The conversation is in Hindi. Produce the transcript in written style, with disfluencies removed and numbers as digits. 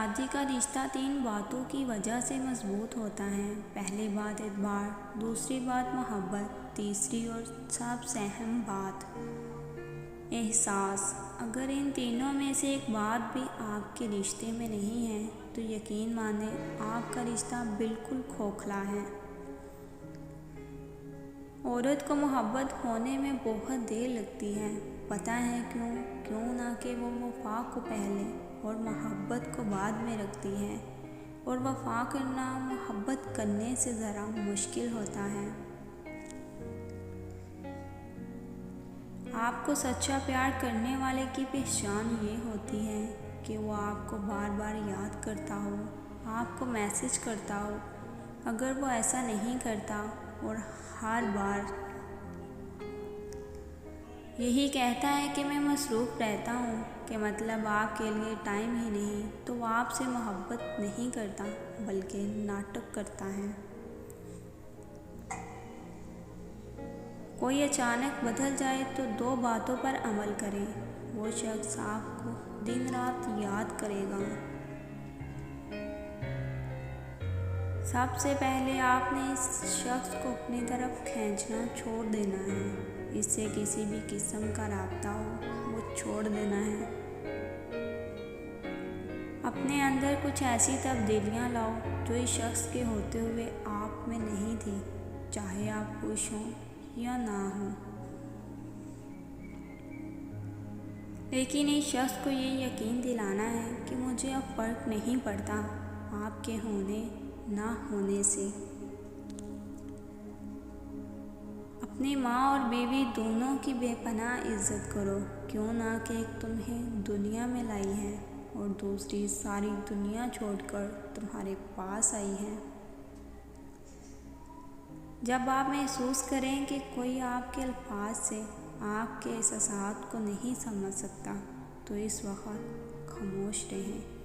दादी का रिश्ता 3 बातों की वजह से मजबूत होता है। पहली बात एतबार, दूसरी बात मोहब्बत, तीसरी और सबसे अहम बात एहसास। अगर इन तीनों में से एक बात भी आपके रिश्ते में नहीं है तो यकीन माने आपका रिश्ता बिल्कुल खोखला है। औरत को मोहब्बत होने में बहुत देर लगती है। पता है क्यों? क्यों ना कि वो वफा को पहले और मोहब्बत को बाद में रखती है, और वफा करना मोहब्बत करने से ज़रा मुश्किल होता है। आपको सच्चा प्यार करने वाले की पहचान ये होती है कि वो आपको बार बार याद करता हो, आपको मैसेज करता हो। अगर वो ऐसा नहीं करता और हर बार यही कहता है कि मैं मसरूफ़ रहता हूँ, कि मतलब आपके लिए टाइम ही नहीं, तो वो आपसे मोहब्बत नहीं करता बल्कि नाटक करता है। कोई अचानक बदल जाए तो 2 बातों पर अमल करें। वो शख्स आपको दिन रात याद करेगा। सबसे पहले आपने इस शख्स को अपनी तरफ खींचना छोड़ देना है। इससे किसी भी किस्म का राब्ता हो वो छोड़ देना है। अपने अंदर कुछ ऐसी तब्दीलियां लाओ जो इस शख्स के होते हुए आप में नहीं थी, चाहे आप खुश हों या ना हो। लेकिन इस शख्स को ये यकीन दिलाना है कि मुझे अब फ़र्क नहीं पड़ता आपके होने ना होने से। अपनी माँ और बीवी दोनों की बेपनाह इज़्ज़त करो, क्यों ना कि एक तुम्हें दुनिया में लाई है और दूसरी सारी दुनिया छोड़कर तुम्हारे पास आई है। जब आप महसूस करें कि कोई आपके अल्फाज से आपके एहसासात को नहीं समझ सकता तो इस वक्त खामोश रहें।